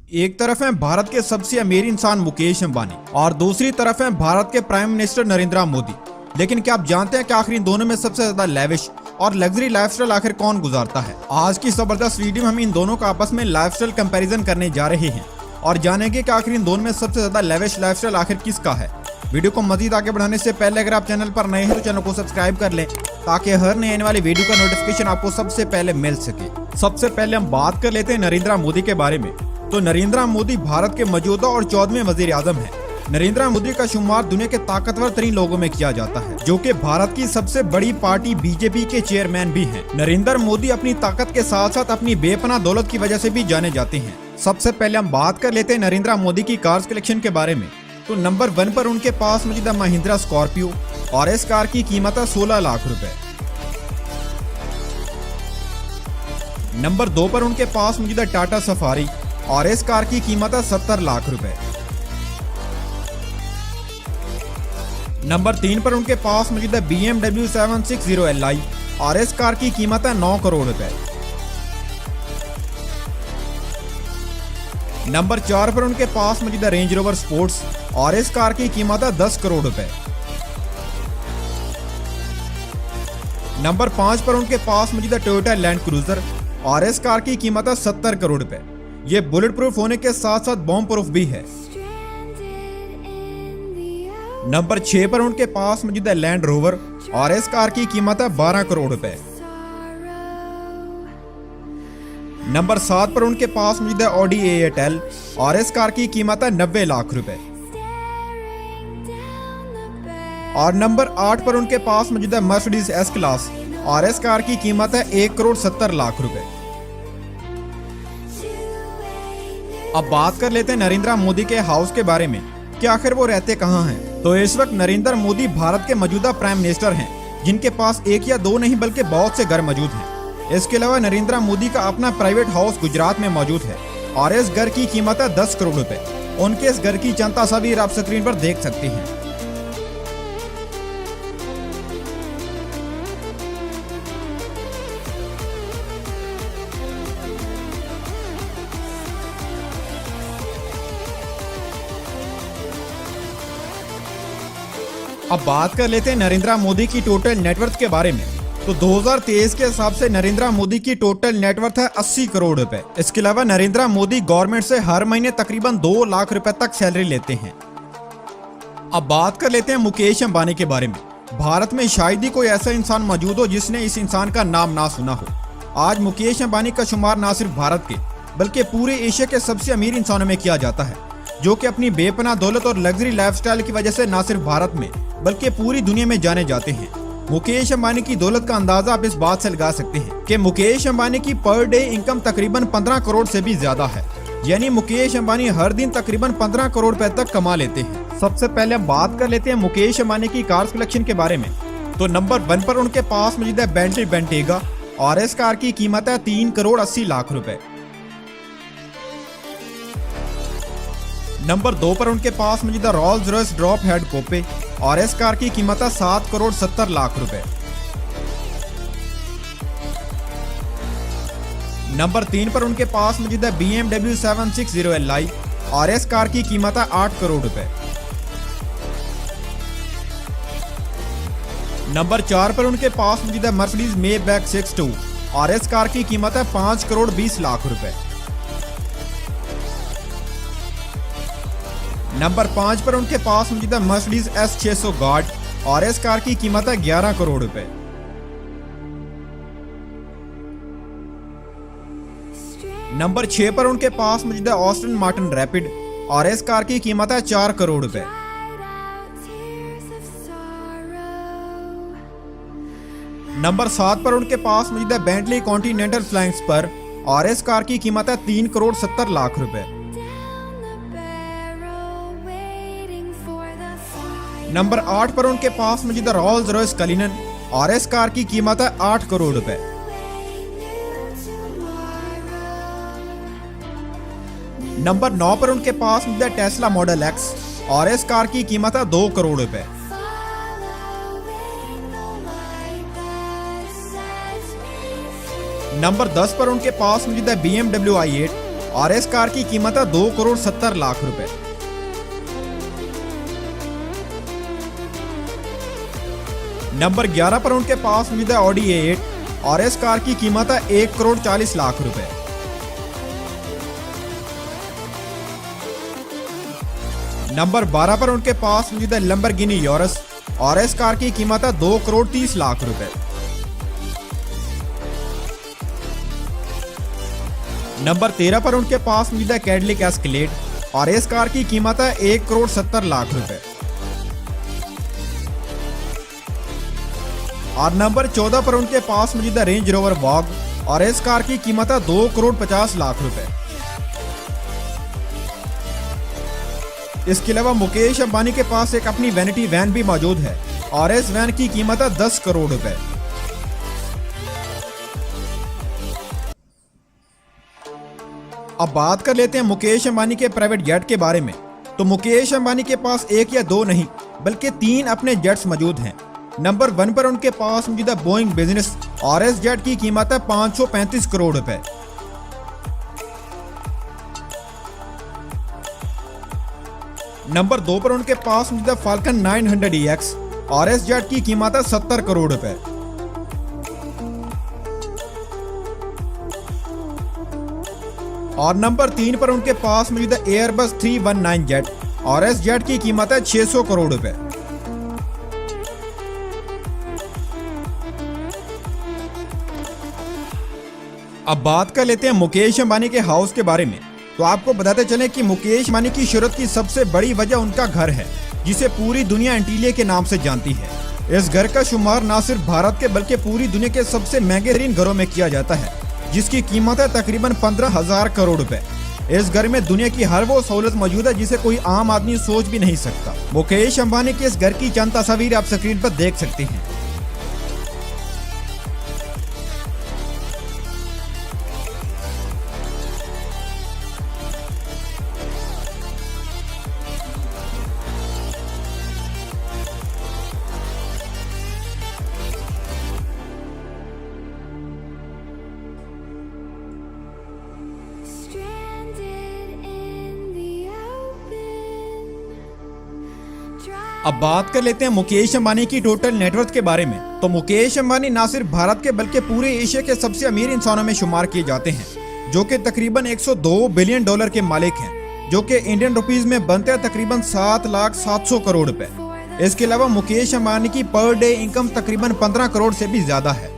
एक तरफ है भारत के सबसे अमीर इंसान मुकेश अंबानी और दूसरी तरफ है भारत के प्राइम मिनिस्टर नरेंद्र मोदी। लेकिन क्या आप जानते हैं कि आखिर इन दोनों में सबसे ज्यादा लेविश और लग्जरी लाइफस्टाइल आखिर कौन गुजारता है? आज की जबरदस्त वीडियो में हम इन दोनों का आपस में लाइफस्टाइल कंपैरिजन करने जा रहे हैं और जानेंगे कि आखिर इन दोनों में सबसे ज्यादा लेविश लाइफस्टाइल आखिर किसका है। वीडियो को मजीद आगे बढ़ाने से पहले अगर आप चैनल पर नए हैं तो चैनल को सब्सक्राइब कर लें ताकि हर नए आने वाली वीडियो का नोटिफिकेशन आपको सबसे पहले मिल सके। सबसे पहले हम बात कर लेते हैं नरेंद्र मोदी के बारे में। तो नरेंद्र मोदी भारत के मौजूदा और 14वें वजीर आजम है। नरेंद्र मोदी का शुमार दुनिया के ताकतवर तरीन लोगों में किया जाता है, जो कि भारत की सबसे बड़ी पार्टी बीजेपी के चेयरमैन भी हैं। नरेंद्र मोदी अपनी ताकत के साथ साथ अपनी बेपनाह दौलत की वजह से भी जाने जाते हैं। सबसे पहले हम बात कर लेते हैं नरेंद्र मोदी की कार्स कलेक्शन के बारे में। तो नंबर 1 पर उनके पास मौजूद महिंद्रा स्कॉर्पियो और इस कार की कीमत है 16 लाख रुपए। नंबर 2 पर उनके पास मौजूद टाटा सफारी और इस कार की कीमत है 70 लाख रुपए। नंबर 3 पर उनके पास मौजूद है BMW 760 Li और इस कार की कीमत है 9 करोड़ रुपए। नंबर 4 पर उनके पास मौजूद है रेंज रोवर स्पोर्ट्स और इस कार की कीमत है 10 करोड़ रुपए। नंबर 5 पर उनके पास मौजूद है टोयोटा लैंड क्रूजर और इस कार की कीमत है 70 करोड़ रुपए। ये बुलेट प्रूफ होने के साथ साथ बॉम्ब प्रूफ भी है। नंबर 6 पर उनके पास मौजूद है लैंड रोवर और इस कार की कीमत है 12 करोड़ रुपए। नंबर 7 पर उनके पास मौजूद है ऑडी A8L और इस कार की कीमत है 90 लाख रुपए। और नंबर 8 पर उनके पास मौजूद है मर्सिडीज S क्लास और इस कार की कीमत है 1 करोड़ 70 लाख रुपए। अब बात कर लेते हैं नरेंद्र मोदी के हाउस के बारे में कि आखिर वो रहते कहाँ हैं। तो इस वक्त नरेंद्र मोदी भारत के मौजूदा प्राइम मिनिस्टर हैं, जिनके पास एक या दो नहीं बल्कि बहुत से घर मौजूद हैं। इसके अलावा नरेंद्र मोदी का अपना प्राइवेट हाउस गुजरात में मौजूद है और इस घर की कीमत है 10 करोड़ रुपए। उनके इस घर की चंद तस्वीर आप स्क्रीन पर देख सकते हैं। अब बात कर लेते हैं नरेंद्र मोदी की टोटल नेटवर्थ के बारे में। तो 2023 के हिसाब से नरेंद्र मोदी की टोटल नेटवर्थ है 80 करोड़ रुपए। इसके अलावा नरेंद्र मोदी गवर्नमेंट से हर महीने तकरीबन 2 लाख रुपए तक सैलरी लेते हैं। अब बात कर लेते हैं मुकेश अंबानी के बारे में। भारत में शायद ही कोई ऐसा इंसान मौजूद हो जिसने इस इंसान का नाम ना सुना हो। आज मुकेश अंबानी का शुमार न सिर्फ भारत के बल्कि पूरे एशिया के सबसे अमीर इंसानों में किया जाता है, जो कि अपनी बेपनाह दौलत और लग्जरी लाइफस्टाइल की वजह से न सिर्फ भारत में बल्कि पूरी दुनिया में जाने जाते हैं। मुकेश अंबानी की दौलत का अंदाजा आप इस बात से लगा सकते हैं कि मुकेश अंबानी की पर डे इनकम तकरीबन 15 करोड़ से भी ज्यादा है। यानी मुकेश अंबानी हर दिन तकरीबन 15 करोड़ रुपए तक कमा लेते हैं। सबसे पहले हम बात कर लेते हैं मुकेश अंबानी की कार्स कलेक्शन के बारे में। तो नंबर 1 पर उनके पास मौजूद है बेंटली बेंटेगा और इस कार की कीमत है 3 करोड़ 80 लाख रुपए। नंबर 2 पर उनके पास मौजूद है रोल्स रॉयस ड्रॉप हेड कोपे और इस कार की कीमत है 7 करोड़ 70 लाख रुपए। नंबर 3 पर उनके पास मौजूद है BMW 760 Li और इस कार की कीमत है 8 करोड़ रुपए। नंबर 4 पर उनके पास मौजूद है मर्सिडीज मेबैक 62 और इस कार की कीमत है 5 करोड़ 20 लाख रुपए। नंबर 5 पर उनके पास मौजूद है मर्सिडीज S600 गार्ड और इस कार की कीमत है 11 करोड़ रुपए। नंबर 6 पर उनके पास मौजूद है ऑस्टन मार्टिन रैपिड और इस कार की कीमत है 4 करोड़ रुपए। नंबर 7 पर उनके पास मौजूद है बेंटली कॉन्टिनेंटल फ्लाइंग स्पर और इस कार की कीमत है 3 करोड़ 70 लाख रुपए। नंबर 8 पर उनके पास मौजूद है रोल्स रॉयस कलिनन और इस कार की कीमत है 8 करोड़ रुपए। नंबर 9 पर उनके पास मौजूद है टेस्ला मॉडल X और इस कार की कीमत है 2 करोड़ रुपए। नंबर 10 पर उनके पास मौजूद है BMW i8 और इस कार की कीमत है 2 करोड़ 70 लाख रुपए। नंबर 11 पर उनके पास मौजूद है ऑडी A8 और इस कार की कीमत है 1 करोड़ 40 लाख रुपए। नंबर 12 पर उनके पास मौजूद है लैम्बोर्गिनी यूरस और इस कार की कीमत है 2 करोड़ 30 लाख रुपए। नंबर 13 पर उनके पास मौजूद है कैडिलैक एस्केलेड और इस कार की कीमत है 1 करोड़ 70 लाख रुपए। और नंबर 14 पर उनके पास मौजूद है रेंज रोवर वॉग और इस कार की कीमत है 2 करोड़ 50 लाख रुपए। इसके अलावा मुकेश अंबानी के पास एक अपनी वैनिटी वैन भी मौजूद है और इस वैन की कीमत है 10 करोड़ रुपए। अब बात कर लेते हैं मुकेश अंबानी के प्राइवेट जेट के बारे में। तो मुकेश अंबानी के पास एक या दो नहीं बल्कि 3 अपने जेट्स मौजूद हैं। नंबर 1 पर उनके पास मौजूद है बोइंग बिजनेस और इस जेट की कीमत है 535 करोड़ रुपए। नंबर 2 पर उनके पास मौजूद है फाल्कन 900EX और इस जेट की कीमत है 70 करोड़ रुपए। और नंबर 3 पर उनके पास मौजूद है एयरबस 319 जेट और इस जेट की कीमत है 600 करोड़ रुपए। अब बात कर लेते हैं मुकेश अंबानी के हाउस के बारे में। तो आपको बताते चलें कि मुकेश अंबानी की शोहरत की सबसे बड़ी वजह उनका घर है, जिसे पूरी दुनिया एंटीलिया के नाम से जानती है। इस घर का शुमार न सिर्फ भारत के बल्कि पूरी दुनिया के सबसे महंगे तरीन घरों में किया जाता है, जिसकी कीमत है तकरीबन 15,000 करोड़ रुपए। इस घर में दुनिया की हर वो सहूलत मौजूद है जिसे कोई आम आदमी सोच भी नहीं सकता। मुकेश अंबानी के इस घर की चंद तस्वीर आप स्क्रीन पर देख सकते हैं। अब बात कर लेते हैं मुकेश अंबानी की टोटल नेटवर्थ के बारे में। तो मुकेश अंबानी न सिर्फ भारत के बल्कि पूरे एशिया के सबसे अमीर इंसानों में शुमार किए जाते हैं, जो कि तकरीबन 102 बिलियन डॉलर के मालिक हैं, जो कि इंडियन रुपीस में बनते हैं तकरीबन 7,700 करोड़ रुपए। इसके अलावा मुकेश अंबानी की पर डे इनकम तकरीबन 15 करोड़ से भी ज्यादा है।